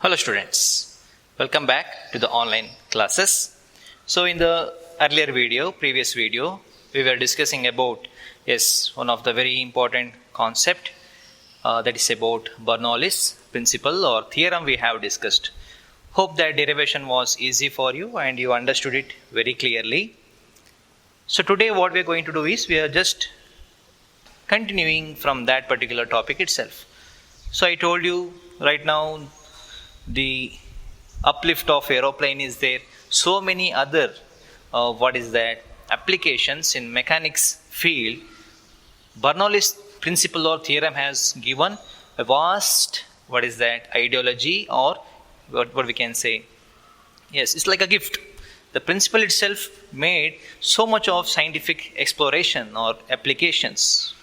Hello students, welcome back to the online classes. So in the previous video, we were discussing about one of the very important concept that is about Bernoulli's principle or theorem we have discussed. Hope that derivation was easy for you and you understood it very clearly. So today what we are going to do is we are just continuing from that particular topic itself. So I told you right now the uplift of aeroplane is there. So many other applications in mechanics field. Bernoulli's principle or theorem has given a vast ideology or what we can say. Yes, it's like a gift. The principle itself made so much of scientific exploration or applications,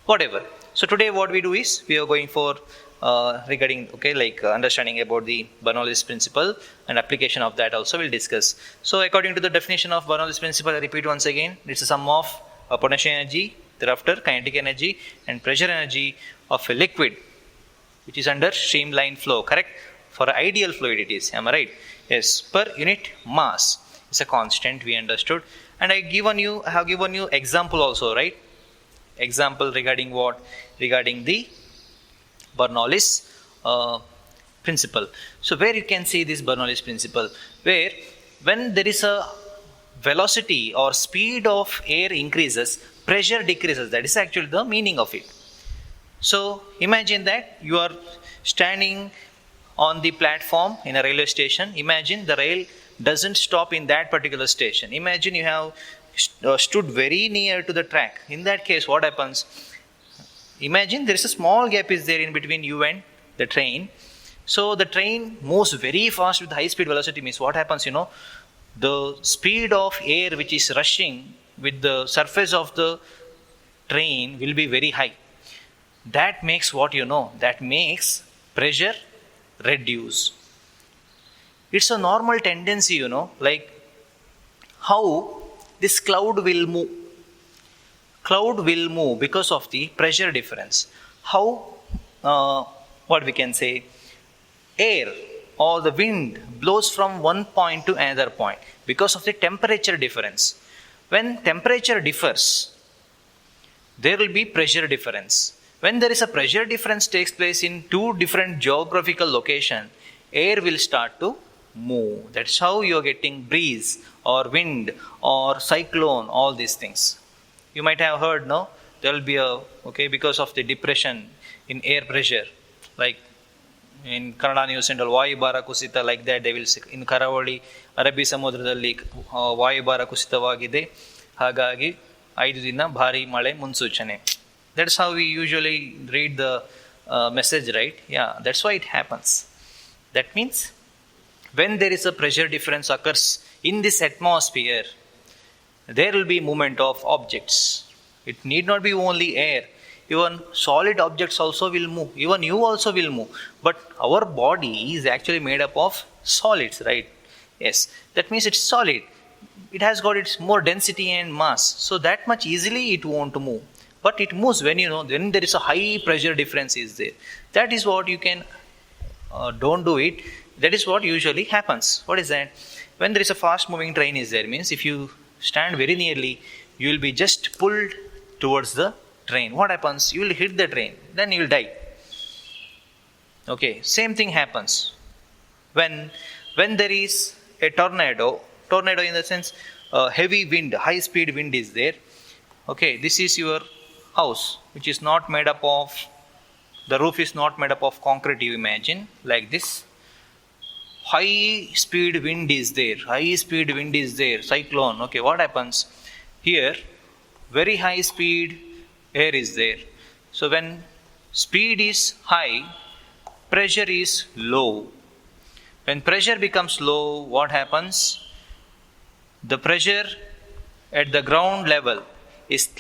whatever. So today what we do is we are going for understanding about the Bernoulli's principle and application of that also we'll discuss. So according to the definition of Bernoulli's principle, I repeat once again, it's a sum of potential energy, thereafter kinetic energy and pressure energy of a liquid which is under streamline flow, correct? For ideal fluid it is, am I right? Yes, per unit mass is a constant, we understood. And I have given you example also, right? Example regarding what? Regarding the Bernoulli's principle. So where you can see this Bernoulli's principle, where when there is a velocity or speed of air increases, pressure decreases. That is actually the meaning of it. So imagine that you are standing on the platform in a railway station. Imagine the rail doesn't stop in that particular station. Imagine you have stood very near to the track. In that case, what happens? Imagine there is a small gap is there in between you and the train. So the train moves very fast with high speed velocity. Means what happens, the speed of air which is rushing with the surface of the train will be very high. That makes that makes pressure reduce. It's a normal tendency, like how this cloud will move. Cloud will move because of the pressure difference. How, we can say, air or the wind blows from one point to another point because of the temperature difference. When temperature differs, there will be pressure difference. When there is a pressure difference takes place in two different geographical locations, air will start to move. That's how you are getting breeze or wind or cyclone, all these things. You might have heard, there will be because of the depression in air pressure, like in Kannada news and Vayubhara kusita, like that they will say in Karavali, Arabi Samudradalli Vayubhara kusitavagide, hagagi 5 ದಿನ ಭಾರಿ ಮಳೆ ಮುನ್ಸೂಚನೆ. That's how we usually read the message, right? Yeah, that's why it happens. That means when there is a pressure difference occurs in this atmosphere, there will be movement of objects. It need not be only air. Even solid objects also will move. Even you also will move. But our body is actually made up of solids, right? Yes. That means it's solid. It has got its more density and mass. So that much easily it won't move. But it moves when when there is a high pressure difference is there. That is what you can, don't do it. That is what usually happens. What is that? When there is a fast moving train is there, means if you stand very nearly, you will be just pulled towards the train. What happens? You will hit the train, then you will die. Okay, same thing happens when there is a tornado in the sense heavy wind, high speed wind is there. Okay, this is your house which is not made up of, the roof is not made up of concrete, you imagine, like this. High speed wind is there, cyclone. Okay, what happens? Here, very high speed air is there. So when speed is high, pressure is low. When pressure becomes low, what happens? The pressure at the ground level is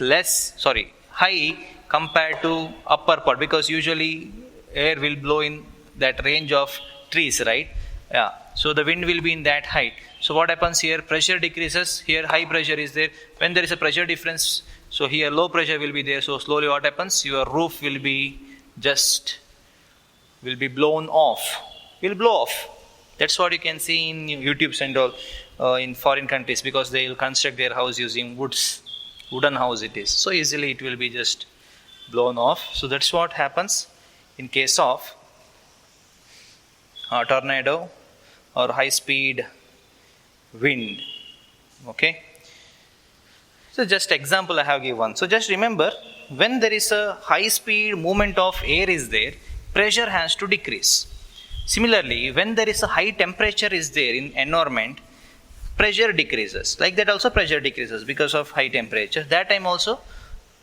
high compared to upper part, because usually air will blow in that range of trees, right? Yeah. So the wind will be in that height. So what happens here? Pressure decreases. Here high pressure is there. When there is a pressure difference, so here low pressure will be there. So slowly what happens? Your roof will be blown off. will blow off. That's what you can see in YouTubes and all in foreign countries, because they will construct their house using wooden house it is. So easily it will be just blown off. So that's what happens in case of a tornado or high speed wind. Okay. So just example I have given. So just remember, when there is a high speed movement of air is there, pressure has to decrease. Similarly, when there is a high temperature is there in environment, pressure decreases. Like that also pressure decreases because of high temperature. That time also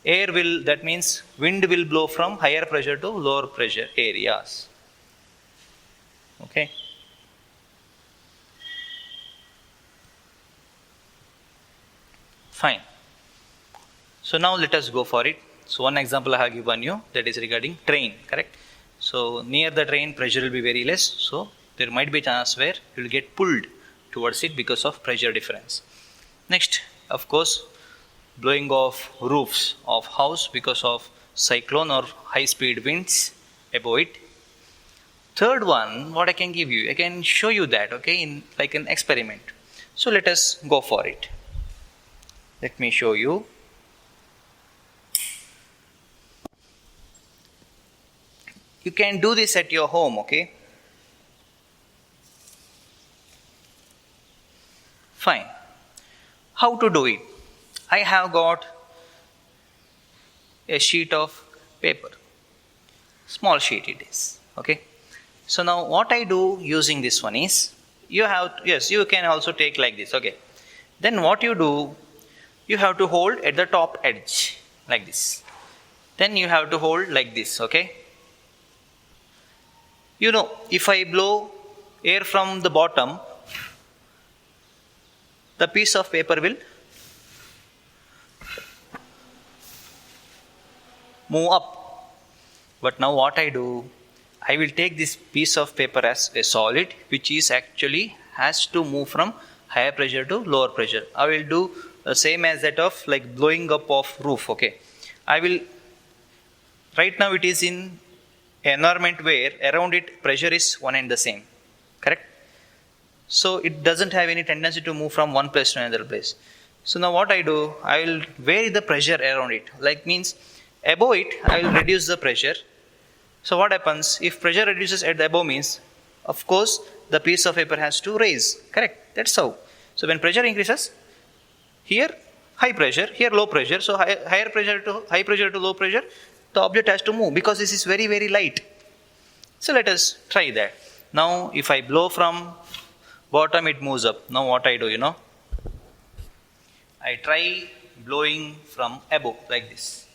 air will, that means wind will blow from higher pressure to lower pressure areas. Okay. Fine. So now let us go for it. So one example I have given you, that is regarding train, correct? So near the train pressure will be very less. So there might be a chance where you will get pulled towards it because of pressure difference. Next, of course, blowing off roofs of house because of cyclone or high speed winds above it. Third one, what I can give you, I can show you that, okay, in like an experiment. So let us go for it. Let me show you. You can do this at your home, okay? Fine. How to do it? I have got a sheet of paper. Small sheet it is, okay? So now what I do using this one is, you can also take like this, okay? Then what you do, you have to hold at the top edge, like this. Then you have to hold like this, okay? You know, if I blow air from the bottom, the piece of paper will move up. But now what I do, I will take this piece of paper as a solid, which is actually has to move from higher pressure to lower pressure. I will do the same as that of like blowing up of roof, okay? I will, right now it is in environment where around it pressure is one and the same, correct? So it doesn't have any tendency to move from one place to another place. So now what I do, I will vary the pressure around it. Like means above it, I will reduce the pressure. So what happens, if pressure reduces at the above means, of course, the piece of paper has to raise, correct? That's how. So when pressure increases, here high pressure, here low pressure. So high pressure to low pressure, the object has to move because this is very, very light. So let us try that. Now if I blow from bottom, it moves up. Now what I do, you know, I try blowing from above like this.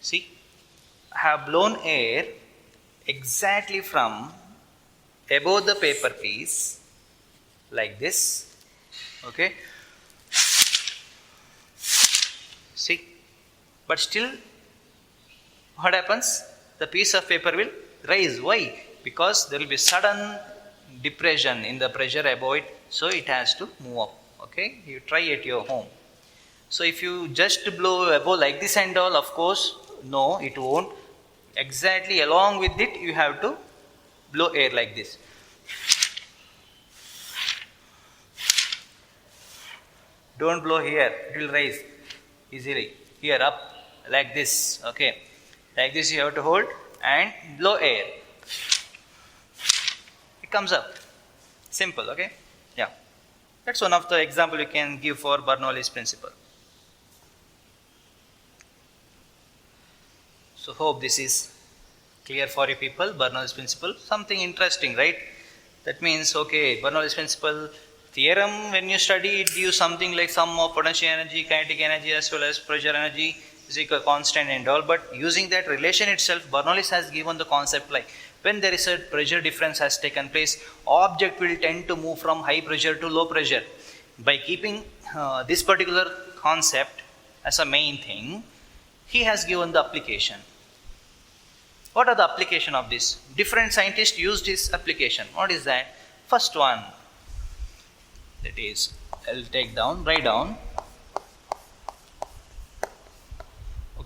See, I have blown air exactly from above the paper piece like this, okay? See, but still what happens, the piece of paper will rise. Why? Because there will be sudden depression in the pressure above it, so it has to move up, okay? You try at your home. So if you just blow above like this and all, of course, no, it won't. Exactly along with it, you have to blow air like this. Don't blow here, it will rise easily. Here up, like this, okay? Like this you have to hold and blow air. It comes up. Simple, okay? Yeah. That's one of the example you can give for Bernoulli's principle. So hope this is clear for you people, Bernoulli's principle. Something interesting, right? That means, okay, Bernoulli's principle theorem, when you study, it gives something like sum of potential energy, kinetic energy as well as pressure energy is equal constant and all. But using that relation itself, Bernoulli has given the concept like when there is a pressure difference has taken place, object will tend to move from high pressure to low pressure. By keeping this particular concept as a main thing, he has given the application. What are the application of this? Different scientists used this application. What is that? First one, that is, I'll write down.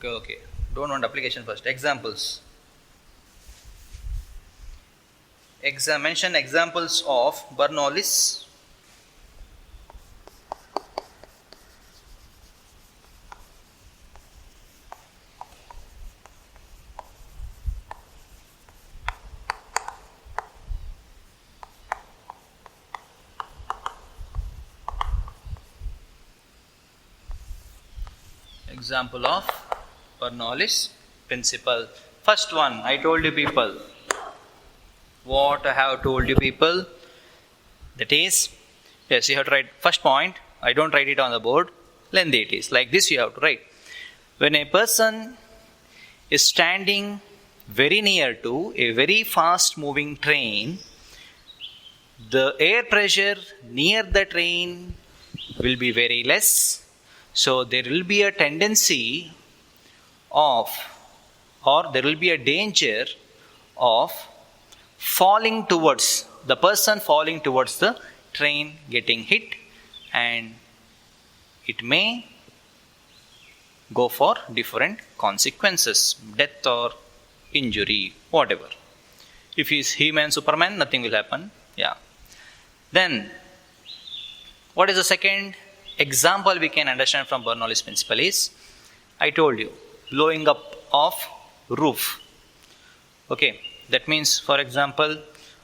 Okay. Don't want application first. Examples. Mention examples of Bernoulli's example of Bernoulli's principle. First one, I told you people. What I have told you people, that is, yes, you have to write first point. I don't write it on the board. Lengthy it is. Like this you have to write. When a person is standing very near to a very fast moving train, the air pressure near the train will be very less. So there will be a tendency of, or there will be a danger of falling towards, the person falling towards the train getting hit, and it may go for different consequences, death or injury, whatever. If he is He-Man, Superman, nothing will happen. Yeah. Then, what is the second example we can understand from Bernoulli's principle is, I told you, blowing up of roof. Okay, that means, for example,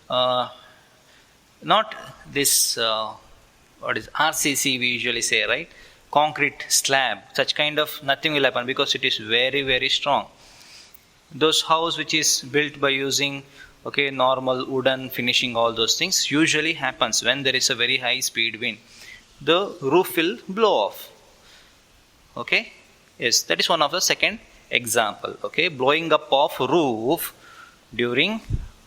not this, what is RCC we usually say, right? Concrete slab, such kind of nothing will happen because it is very, very strong. Those house which is built by using, okay, normal wooden finishing, all those things usually happens when there is a very high speed wind. The roof will blow off. Okay, yes, that is one of the second example. Okay, blowing up of roof during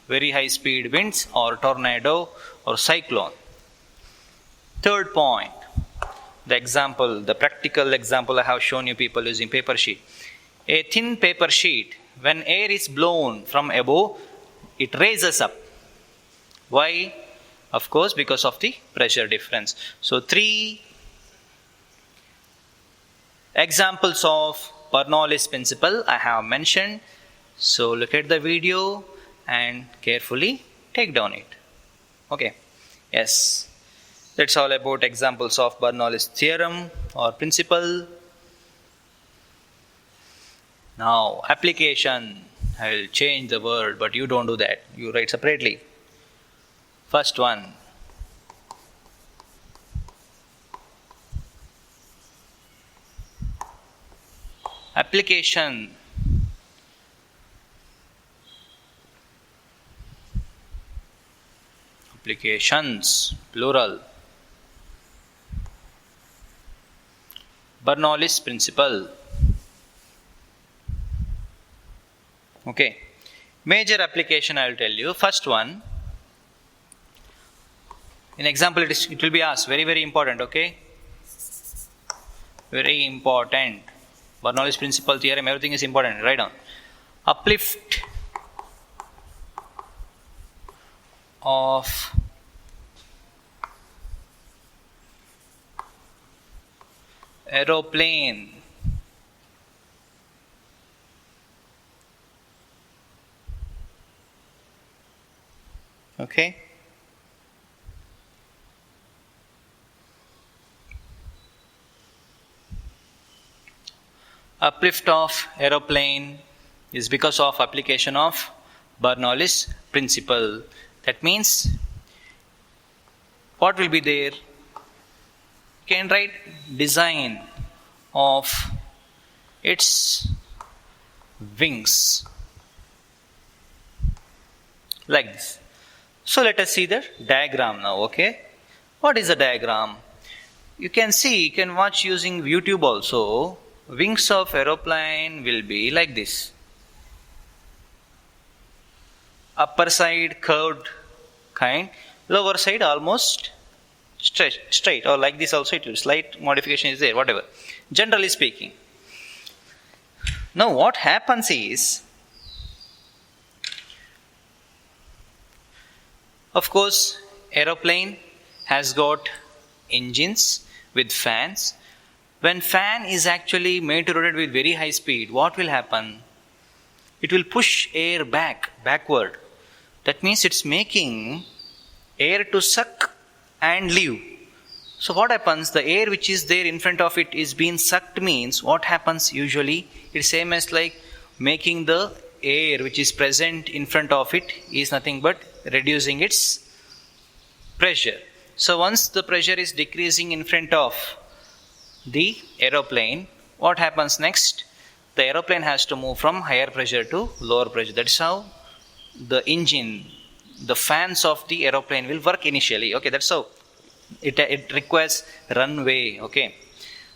very high speed winds or tornado or cyclone. Third point, the example, the practical example I have shown you people using paper sheet. A thin paper sheet, when air is blown from above, it raises up. Why? Of course, because of the pressure difference. So, 3 examples of Bernoulli's principle I have mentioned. So, look at the video and carefully take down it. Okay. Yes. That's all about examples of Bernoulli's theorem or principle. Now, application. I will change the word, but you don't do that. You write separately. First one. Application. Applications, plural. Bernoulli's principle. Okay. Major application I will tell you. First one. In example, it will be asked. Very, very important. Okay. Very important. Bernoulli's principle, theorem, everything is important. Write down. Uplift of aeroplane okay, uplift of aeroplane is because of application of Bernoulli's principle. That means, what will be there? You can write design of its wings. Like this. So let us see the diagram now, okay? What is the diagram? You can see, you can watch using YouTube also. Wings of aeroplane will be like this. Upper side curved kind, lower side almost straight, or like this also, it will slight modification is there, whatever. Generally speaking. Now what happens is, of course, aeroplane has got engines with fans. When fan is actually made to rotate with very high speed, what will happen? It will push air backward. That means it's making air to suck and leave. So what happens? The air which is there in front of it is being sucked, means what happens usually? It's same as like making the air which is present in front of it is nothing but reducing its pressure. So once the pressure is decreasing in front of the aeroplane, what happens next? The aeroplane has to move from higher pressure to lower pressure. That's how the engine, the fans of the aeroplane will work initially. Okay, that's how it requires runway. Okay,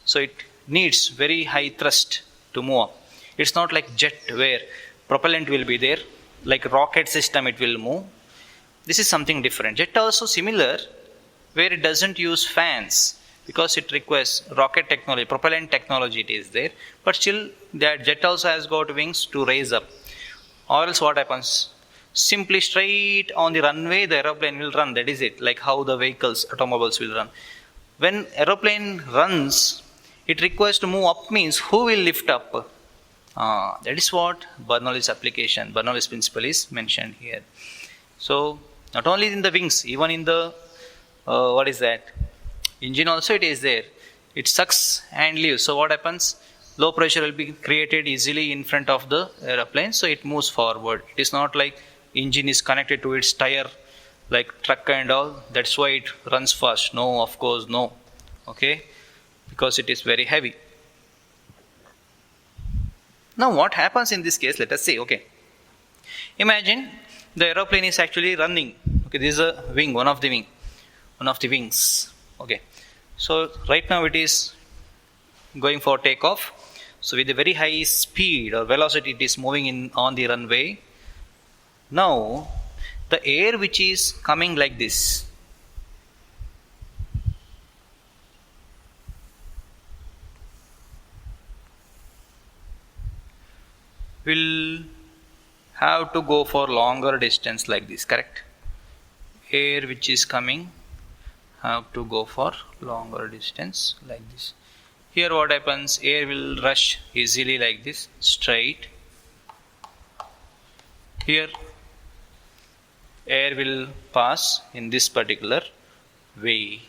so it needs very high thrust to move. It's not like jet where propellant will be there, like rocket system it will move. This is something different. Jet also similar, where it doesn't use fans because it requires rocket technology, propellant technology it is there, but still that jet also has got wings to raise up. Or else what happens? Simply straight on the runway the aeroplane will run. That is it, like how the vehicles, automobiles will run. When aeroplane runs, it requires to move up, means who will lift up? That is what Bernoulli's application, Bernoulli's principle is mentioned here. So not only in the wings, even in the engine also it is there. It sucks and leaves. So what happens? Low pressure will be created easily in front of the aeroplane, so it moves forward. It is not like engine is connected to its tire like truck and all. That's why it runs fast. No, of course no. Okay, because it is very heavy. Now what happens in this case? Let us see. Okay, imagine the aeroplane is actually running. Okay, this is a wing, one of the wings. Okay, so right now it is going for takeoff. So with a very high speed or velocity it is moving in on the runway. Now the air which is coming like this, will have to go for longer distance like this, correct? Air which is coming have to go for longer distance like this. Here what happens? Air will rush easily like this, straight. Here air will pass in this particular way.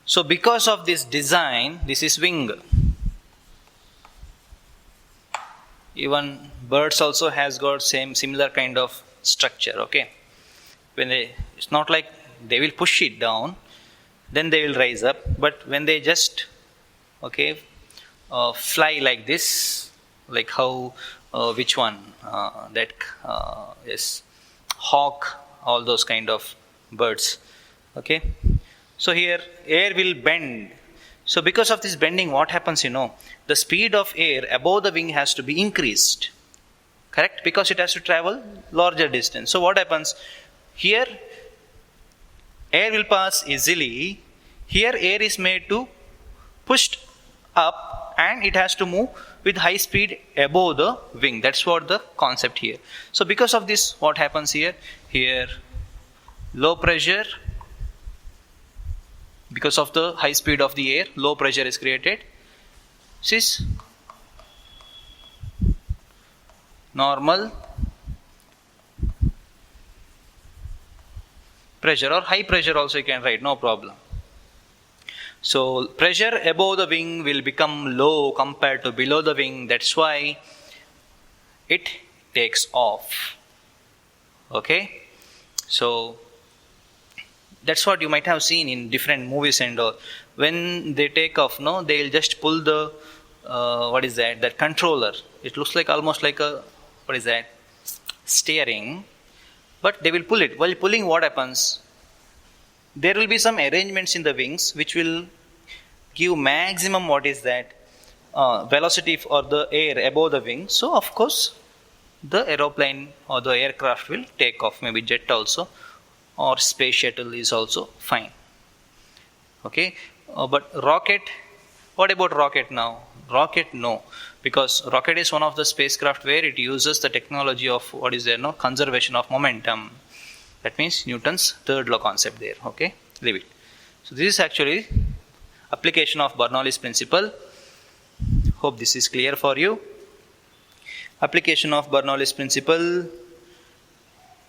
So because of this design, this is wing. Even birds also has got similar kind of structure. Okay, when it's not like they will push it down, then they will rise up. But when they just fly like this, like how yes, hawk, all those kind of birds. Okay, so here air will bend. So because of this bending, what happens? The speed of air above the wing has to be increased, correct? Because it has to travel larger distance. So what happens? Here air will pass easily. Here air is made to pushed up and it has to move with high speed above the wing. That's what the concept here. So because of this, what happens here? Here low pressure, because of the high speed of the air, low pressure is created. This is normal pressure, or high pressure also you can write, no problem. So pressure above the wing will become low compared to below the wing. That's why it takes off. Okay, so that's what you might have seen in different movies and all. When they take off, they'll just pull the that controller. It looks like almost like a steering, but they will pull it. While pulling, what happens? There will be some arrangements in the wings which will give maximum velocity for the air above the wing. So of course the aeroplane or the aircraft will take off. Maybe jet also, or space shuttle is also fine. Okay, but rocket, what about rocket now? Rocket, no, because rocket is one of the spacecraft where it uses the technology of conservation of momentum. That means Newton's third law concept there. Okay, leave it. So this is actually application of Bernoulli's principle. Hope this is clear for you. Application of Bernoulli's principle.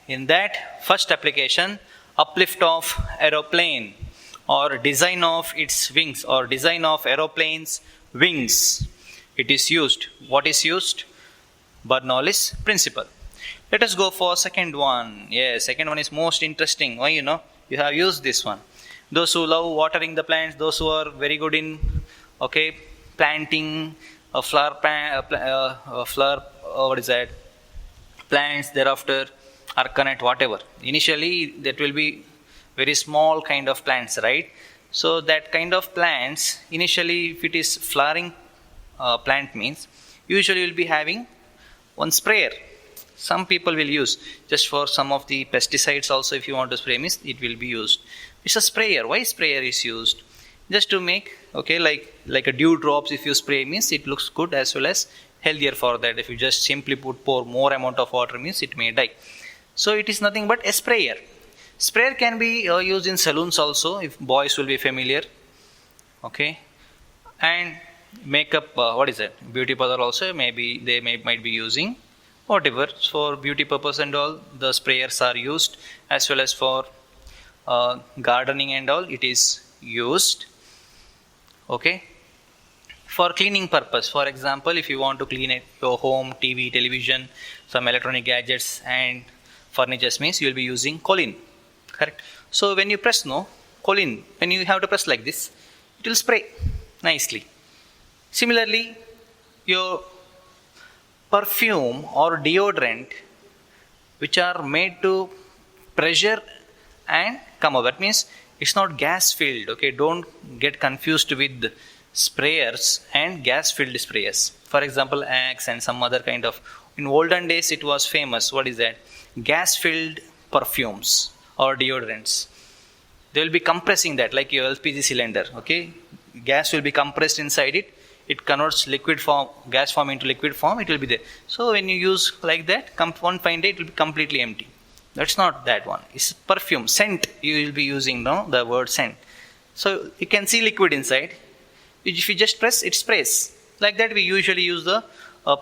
In that first application, uplift of aeroplane or design of its wings or design of aeroplane's wings, it is used. What is used? Bernoulli's principle. Let us go for second one. Yes, second one is most interesting. Why? You have used this one. Those who love watering the plants, those who are very good in planting a flower what is that? Plants, thereafter arcanite, whatever. Initially, that will be very small kind of plants, right? So that kind of plants, initially, if it is flowering plant means, usually you will be having one sprayer. Some people will use just for some of the pesticides also. If you want to spray means, it will be used. It's a sprayer. Why sprayer is used? Just to make like a dew drops. If you spray means, it looks good as well as healthier for that. If you just simply pour more amount of water means, it may die. So it is nothing but a sprayer. Sprayer can be used in saloons also, if boys will be familiar. Okay, and makeup. What is that? Beauty parlor also. Maybe they might be using whatever for beauty purpose and all. The sprayers are used, as well as for gardening and all. It is used. Okay. For cleaning purpose, for example, if you want to clean your home, TV, television, some electronic gadgets and furniture means, you will be using choline. Correct. So when you press choline, when you have to press like this, it will spray nicely. Similarly, your perfume or deodorant, which are made to pressure and come over. That means it's not gas filled. Okay, don't get confused with sprayers and gas filled sprayers. For example, Axe and some other kind of. In olden days, it was famous. What is that? Gas filled perfumes or deodorants. They will be compressing that like your LPG cylinder. Okay, gas will be compressed inside it. It converts gas form into liquid form. It will be there. So when you use like that, one fine day it will be completely empty. That's not that one. It's perfume, scent. You will be using the word scent. So you can see liquid inside. If you just press, it sprays. Like that we usually use the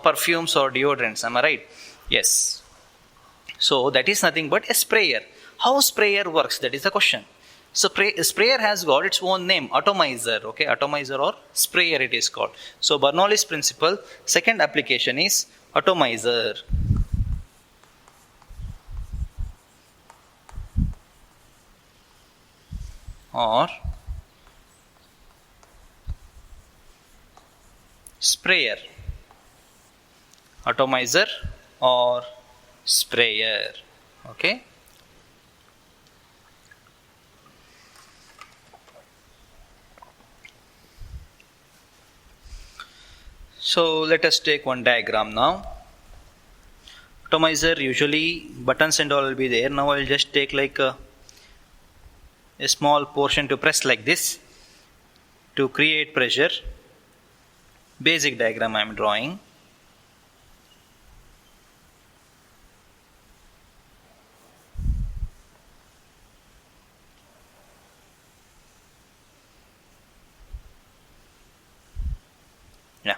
perfumes or deodorants. Am I right? Yes. So that is nothing but a sprayer. How sprayer works? That is the question. So sprayer has got its own name, atomizer. Okay, atomizer or sprayer it is called. So Bernoulli's principle, second application is atomizer. Or sprayer. Atomizer or sprayer. Okay. So let us take one diagram now. Atomizer, usually buttons and all will be there. Now I will just take like a small portion to press like this to create pressure. Basic diagram I am drawing. Yeah.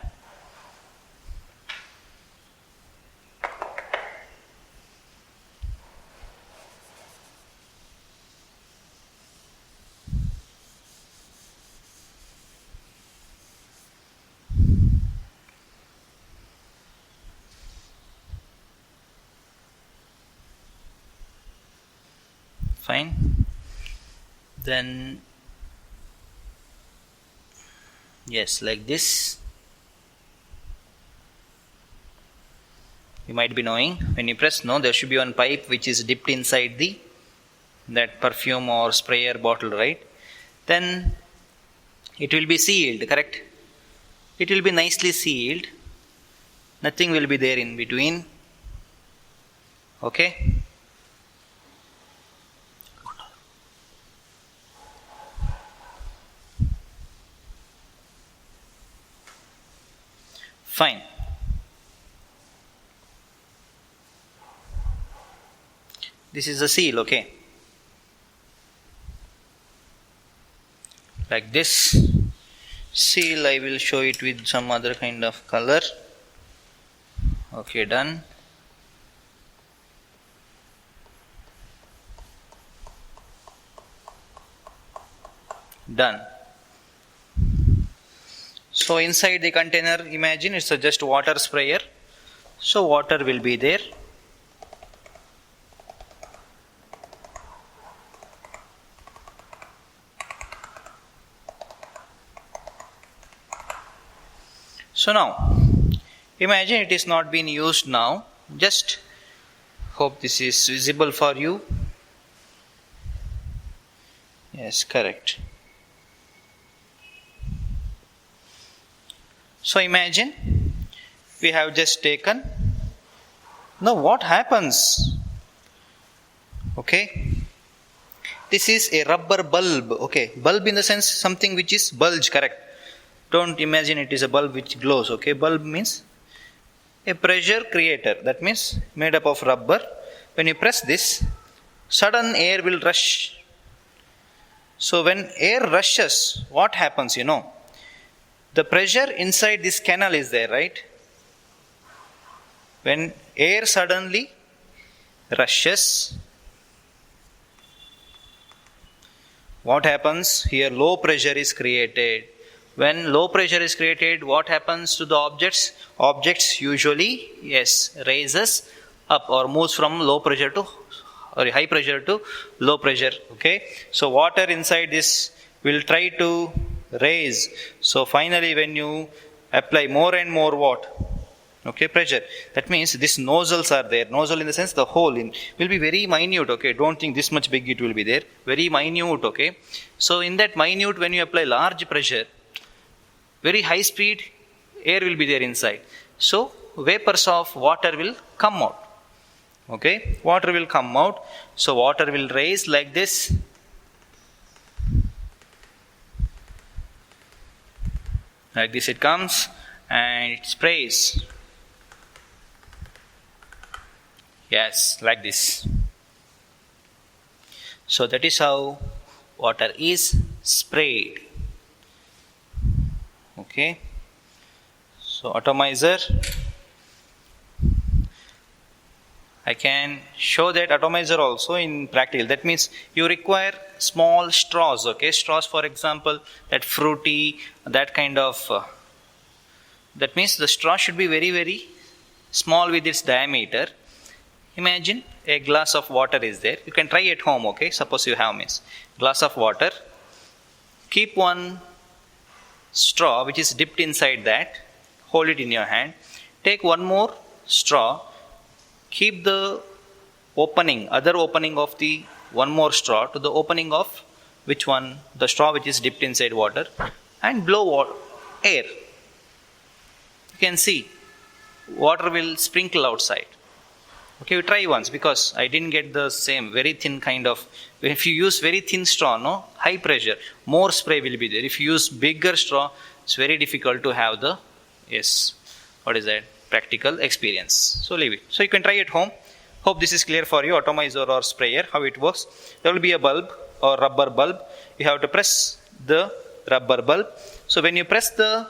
Fine. Then yes, like this. You might be knowing when you press there should be one pipe which is dipped inside that perfume or sprayer bottle, right? Then it will be sealed, correct? It will be nicely sealed. Nothing will be there in between. Okay. Fine. This is the seal, okay. like this. Seal, I will show it with some other kind of color. Okay, done. Done. So inside the container, imagine it's a just water sprayer. So water will be there. So now, imagine it is not being used now. Just hope this is visible for you. Yes, correct. So imagine we have just taken. Now what happens? Okay. This is a rubber bulb. Okay. Bulb in the sense something which is bulge, correct? Don't imagine it is a bulb which glows. Okay. Bulb means a pressure creator. That means made up of rubber. When you press this, sudden air will rush. So when air rushes, what happens, The pressure inside this canal is there, right? When air suddenly rushes, what happens? Here low pressure is created. When low pressure is created, what happens to the objects? Objects usually, raises up or moves from low pressure to or high pressure to low pressure. Okay. So water inside this will try to raise. So finally when you apply more and more pressure, that means these nozzles are there. Nozzle in the sense the hole will be very minute. Okay, don't think this much big it will be there. Very minute. Okay, so in that minute, when you apply large pressure, very high speed air will be there inside. So vapors of water will come out. Okay, water will come out. So water will raise like this. Like this it comes and it sprays. Yes, like this. So that is how water is sprayed. Okay. So atomizer. I can show that atomizer also in practical. That means you require small straws. Okay, straws, for example, that fruity, that kind of. That means the straw should be very, very small with its diameter. Imagine a glass of water is there. You can try at home. Okay, suppose you have glass of water. Keep one straw which is dipped inside that. Hold it in your hand. Take one more straw. Keep the other opening of the one more straw to the opening of which one? The straw which is dipped inside water, and blow air. You can see water will sprinkle outside. Okay, you try once because I didn't get the same very thin kind of. If you use very thin straw, high pressure, more spray will be there. If you use bigger straw, it's very difficult to have the practical experience. So leave it. So you can try at home. Hope this is clear for you. Atomizer or sprayer, how it works. There will be a bulb or rubber bulb. You have to press the rubber bulb. So when you press the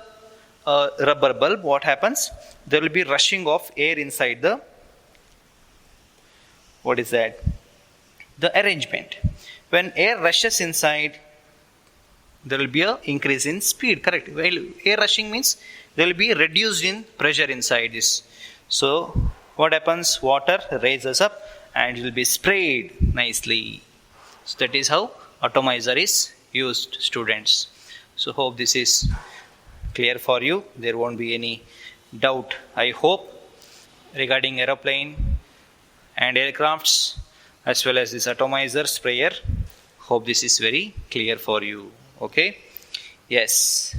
rubber bulb, what happens? There will be rushing of air inside the the arrangement. When air rushes inside, there will be an increase in speed, correct? Well, air rushing means there will be reduced in pressure inside this. So what happens? Water raises up and it will be sprayed nicely. So that is how atomizer is used, students. So hope this is clear for you. There won't be any doubt, I hope, regarding aeroplane and aircrafts as well as this atomizer sprayer. Hope this is very clear for you. Okay. Yes.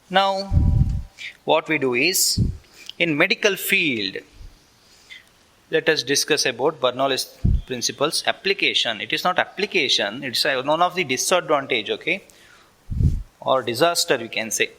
Now what we do is, in medical field, let us discuss about Bernoulli's principles application. It is not application, it's one of the disadvantage, okay, or disaster we can say.